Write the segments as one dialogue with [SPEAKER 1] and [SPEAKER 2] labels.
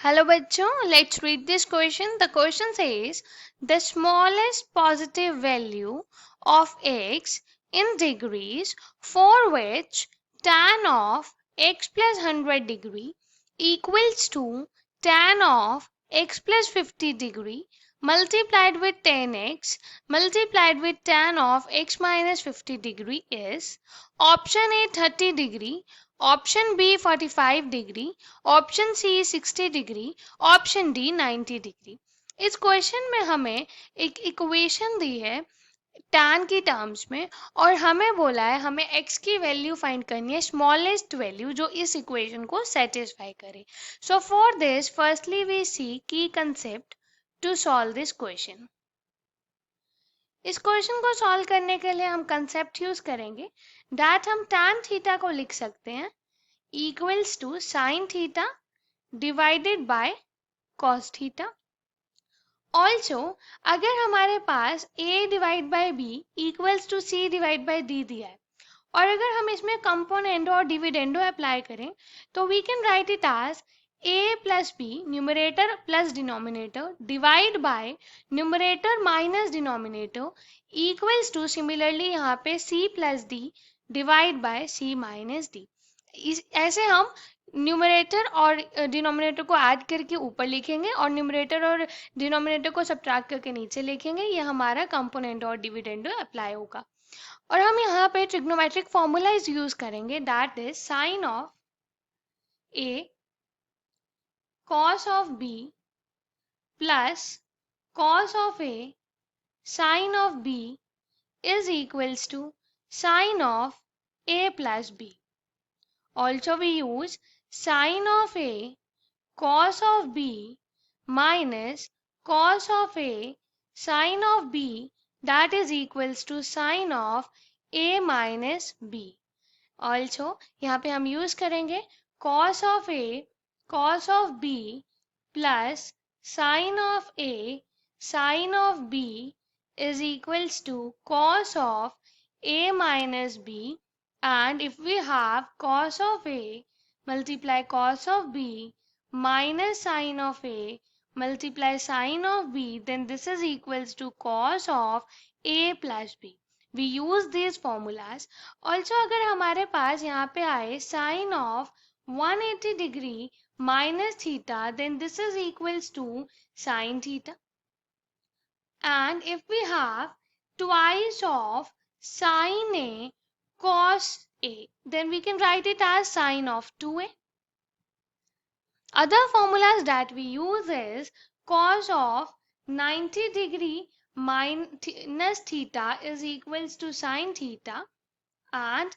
[SPEAKER 1] Hello बच्चों, let's read this question. The question says the smallest positive value of x in degrees for which tan of x plus 100 degree equals to tan of x plus 50 degree multiplied with tan x multiplied with tan of x minus 50 degree is option A 30 degree, option B 45 degree, option C 60 degree, option D 90 degree. इस question में हमें एक equation दी है tan की terms में और हमें बोला है हमें x की वैल्यू फाइंड करनी है, स्मॉलेस्ट वैल्यू जो इस इक्वेशन को सेटिस्फाई करे। So for this firstly we see की concept to solve this question. इस क्वेश्चन को सॉल्व करने के लिए हम कंसेप्ट यूज करेंगे दैट हम tan थीटा को लिख सकते हैं equals to sine theta divided by cos theta. Also अगर हमारे पास a divide by b equals to c divide by d दिया है और अगर हम इसमें कंपोनेंडो और डिविडेंडो अप्लाई करें तो we can write it as a plus b numerator plus denominator divide by numerator minus denominator equals to similarly यहाँ पे c plus d divide by c minus d। ऐसे हम न्यूमरेटर और denominator को add करके ऊपर लिखेंगे और न्यूमरेटर और डिनोमिनेटर को सब्ट्रैक्ट करके नीचे लिखेंगे। ये हमारा कंपोनेंट और डिविडेंडो अप्लाई होगा और हम यहाँ पे ट्रिग्नोमेट्रिक फॉर्मूला यूज करेंगे that is sine of A cos of B plus cos of A sine of B is equals to sine of A plus B. Also we use sin of a cos of b minus cos of a sin of b that is equals to sin of a minus b. Also यहाँ पे हम use करेंगे cos of a cos of b plus sin of a sin of b is equals to cos of a minus b. And if we have cos of A multiply cos of B minus sin of A multiply sin of B, then this is equals to cos of A plus B. We use these formulas. Also अगर हमारे पास यहाँ पे आए sin of 180 degree minus theta, then this is equals to sin theta. And if we have twice of sin A cos A, then we can write it as sine of 2A. Other formulas that we use is cos of 90 degree minus theta is equals to sine theta and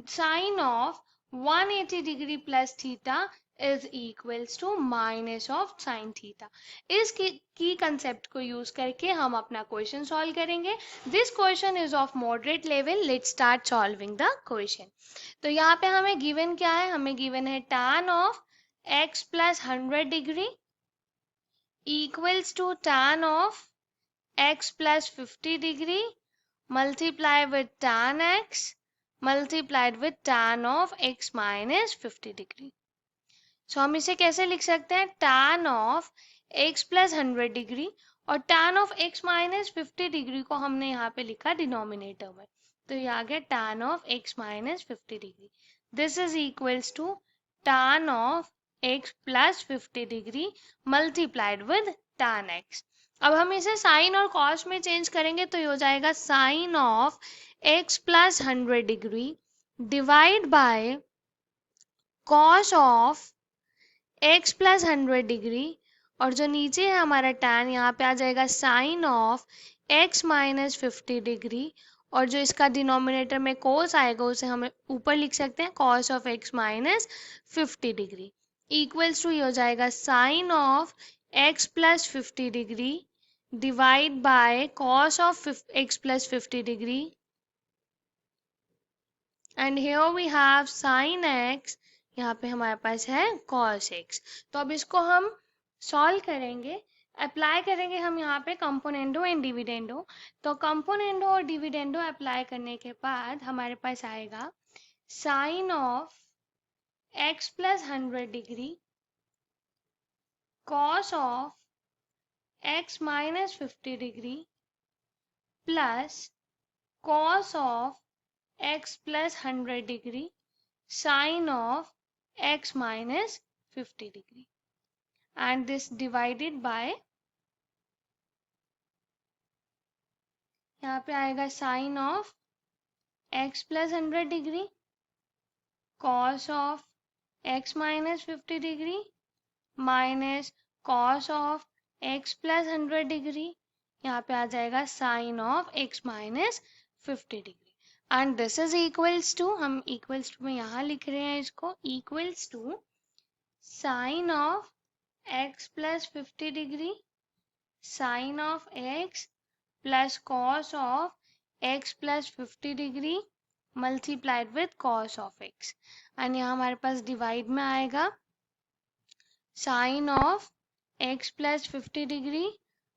[SPEAKER 1] sine of 180 degree plus theta is equals to minus of sin theta. इस की concept को use करके हम अपना question solve करेंगे। This question is of moderate level. Let's start solving the question. तो यहाँ पे हमें गिवन क्या है, हमें गिवन है tan of x plus 100 degree equals to tan of x plus 50 degree multiply with tan x multiplied with tan of x minus 50 degree. So हम इसे कैसे लिख सकते हैं, tan of x plus 100 degree और tan of x minus 50 degree को हमने यहाँ पे लिखा डिनोमिनेटर में, तो ये आ गया tan of x minus 50 degree. This is equals to tan of x plus 50 degree multiplied with tan x. अब हम इसे साइन और कॉस में चेंज करेंगे तो ये हो जाएगा sine of x plus 100 degree divide by cos of x plus 100 degree और जो नीचे है हमारा tan यहाँ पे आ जाएगा sine of x minus 50 degree और जो इसका डिनोमिनेटर में cos आएगा उसे हम ऊपर लिख सकते हैं cos of x minus 50 degree equals to ये हो जाएगा sine of x plus 50 degree divide by cos of x plus 50 degree and here we have sine x, यहाँ पे हमारे पास है cos x। तो अब इसको हम सॉल्व करेंगे, अप्लाई करेंगे हम यहाँ पे कंपोनेंडो एंड डिविडेंडो। तो कंपोनेंडो और डिविडेंडो अप्लाई करने के बाद हमारे पास आएगा sine of x plus 100 degree cos of x minus 50 degree plus cos of x plus 100 degree sine of x minus 50 degree, and this divided by, यहाँ पे आएगा sine of x plus 100 degree cos of x minus 50 degree minus cos of x plus 100 degree, यहाँ पे आ जाएगा sine of x minus 50 degree, and this is equals to, हम equals to में यहाँ लिख रहे हैं इसको, equals to sine of x plus 50 degree sine of x plus cos of x plus 50 degree multiplied with cos of x, and यहाँ हमारे पास divide में आएगा sine of x plus 50 degree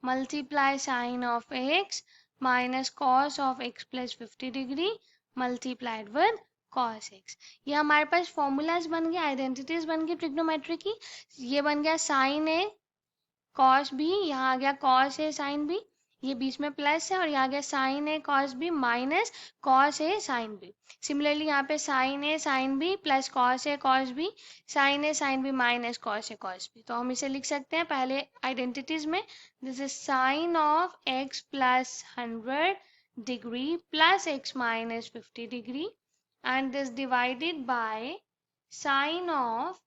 [SPEAKER 1] multiply sine of x minus cos of x plus 50 degree multiplied with cos x. ये हमारे पास formulas बन गए, identities बन गई ट्रिग्नोमेट्री की. ये बन गया साइन ए कॉस बी, यहाँ आ गया कॉस ए साइन बी, ये बीच में प्लस है, और यहाँ आ गया sign A cos B minus cos A sine B. Similarly यहाँ पे sign A sine B plus cos A cos B, sign A sine B minus cos A cos B. तो हम इसे लिख सकते हैं पहले आइडेंटिटीज में, this is sine of x plus 100 degree plus x minus 50 degree, and this divided by sine of,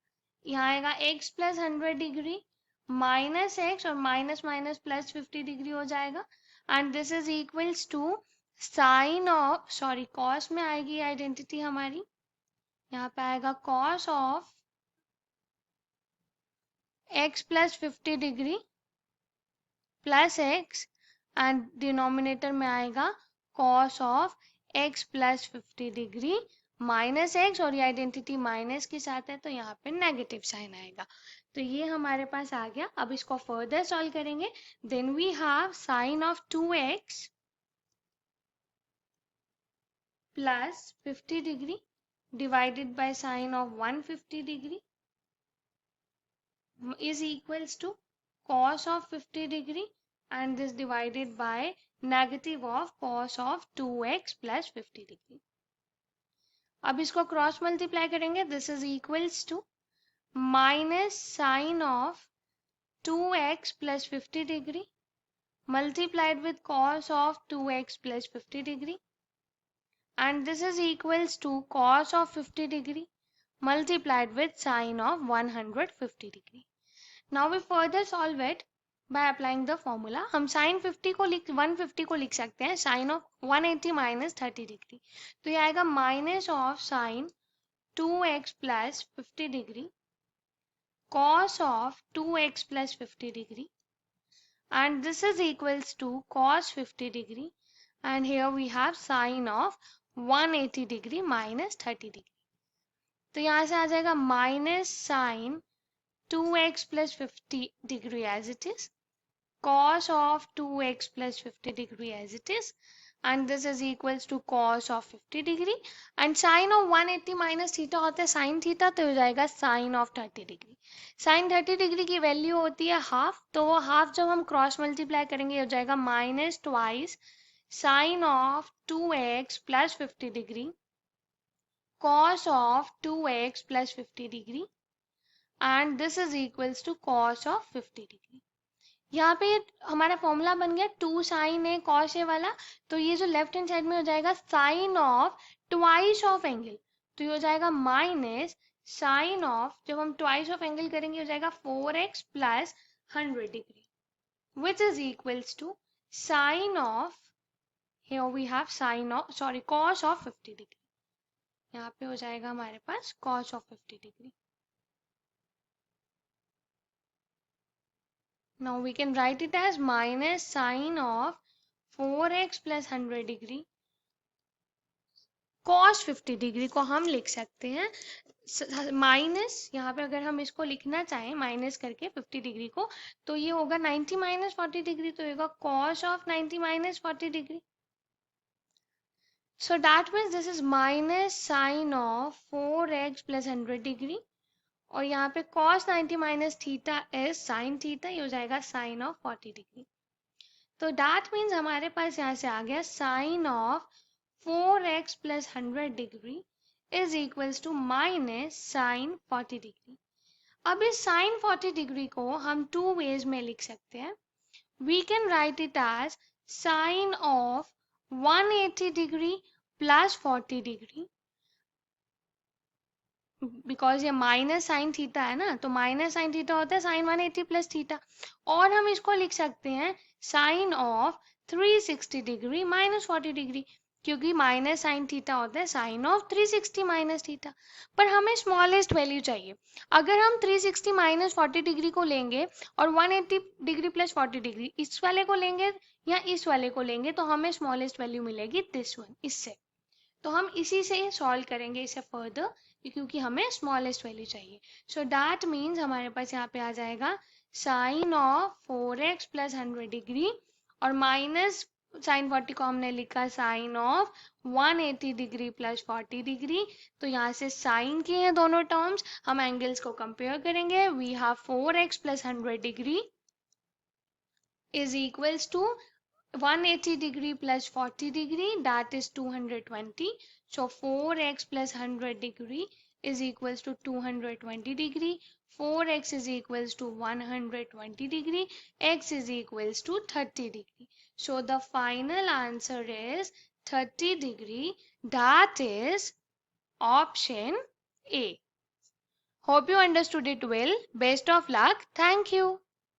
[SPEAKER 1] यहाँ आएगा x plus 100 degree minus x, और माइनस माइनस प्लस 50 डिग्री हो जाएगा, and this is equals to sine of, sorry cos में आएगी identity हमारी, यहाँ पे आएगा cos of x plus 50 degree plus x, and denominator में आएगा cos of x plus 50 degree minus x, और ये आइडेंटिटी माइनस के साथ है तो यहाँ पे नेगेटिव साइन आएगा. तो ये हमारे पास आ गया. अब इसको फर्दर सॉल्व करेंगे. Then we have sine of 2x plus 50 degree divided by sine of 150 degree is equals to cos of 50 degree, and this divided by negative of cos of 2x plus 50 degree. अब इसको cross multiply करेंगे. This is equals to minus sine of 2x plus 50 degree multiplied with cos of 2x plus 50 degree, and this is equals to cos of 50 degree multiplied with sine of 150 degree. Now we further solve it by applying the formula. हम sin 50 को 150 को लिख सकते हैं sin of 180 minus 30 degree. तो ये आएगा minus of sin 2x plus 50 degree cos of 2x plus 50 degree, and this is equals to cos 50 degree, and here we have sin of 180 degree minus 30 degree. तो यहाँ से आ जाएगा minus sin 2x plus 50 degree as it is, cos of 2x plus 50 degree as it is, and this is equals to cos of 50 degree, and sin of 180 minus theta होता है sin theta, तो हो जाएगा sin of 30 degree. sin 30 degree की value होती है half, तो वो हाफ जब हम क्रॉस मल्टीप्लाई करेंगे हो जाएगा minus twice sin of 2x plus 50 degree cos of 2x plus 50 degree, and this is equals to cos of 50 degree. यहाँ पे हमारा फॉर्मूला बन गया 2 साइन ए कॉस ए वाला, तो ये जो लेफ्ट हैंड साइड में हो जाएगा sine of twice of angle, तो ये हो जाएगा माइनस साइन ऑफ, जब हम ट्वाइस ऑफ एंगल करेंगे हो जाएगा 4x plus 100 degree, which is equals to sine of, here we have sin of, sorry cos of 50 degree. यहाँ पे हो जाएगा हमारे पास cos of 50 degree. Now we can write it as minus sine of 4x plus 100 degree cos 50 degree को हम लिख सकते हैं माइनस, यहाँ पे अगर हम इसको लिखना चाहें माइनस करके 50 डिग्री को, तो ये होगा 90 माइनस 40 डिग्री, तो होगा cos of 90 minus 40 degree. So that means this is minus sine of 4x plus 100 degree और यहाँ पे cos 90 minus theta is sine theta, ये हो जाएगा साइन ऑफ 40 डिग्री। तो दैट मीन्स हमारे पास यहाँ से आ गया sine of 4x plus 100 degree is equals to minus sine 40 degree. अब इस साइन 40 डिग्री को हम टू वेज में लिख सकते हैं। We can write it as sine of 180 degree plus 40 degree, because ये माइनस साइन थीटा है ना, तो माइनस साइन थीटा होता है साइन 180 प्लस थीटा। और हम इसको लिख सकते हैं sine of 360 degree minus 40 degree, क्योंकि माइनस साइन थीटा होता है साइन ऑफ 360 माइनस थीटा। पर हमें स्मॉलेस्ट वैल्यू चाहिए। अगर हम 360 माइनस 40 डिग्री को लेंगे और 180 डिग्री प्लस 40 डिग्री इस वाले को लेंगे या इस वाले को लेंगे, तो हमें स्मॉलेस्ट वैल्यू मिलेगी दिस वन, इससे। तो हम इसी से सॉल्व करेंगे इसे फर्दर, क्योंकि हमें स्मॉलेस्ट वैल्यू चाहिए। सो दैट मीन्स हमारे पास यहाँ पे आ जाएगा sine of 4x plus 100 degree और माइनस साइन 40 को हमने लिखा sine of 180 degree plus 40 degree. तो यहाँ से साइन के हैं दोनों टर्म्स, हम एंगल्स को कंपेयर करेंगे। We have 4x plus 100 degree is equals to 180 degree plus 40 degree, that is 220. So 4x plus 100 degree is equals to 220 degree. 4x is equals to 120 degree. X is equals to 30 degree. So the final answer is 30 degree. That is option A. Hope you understood it well. Best of luck. Thank you.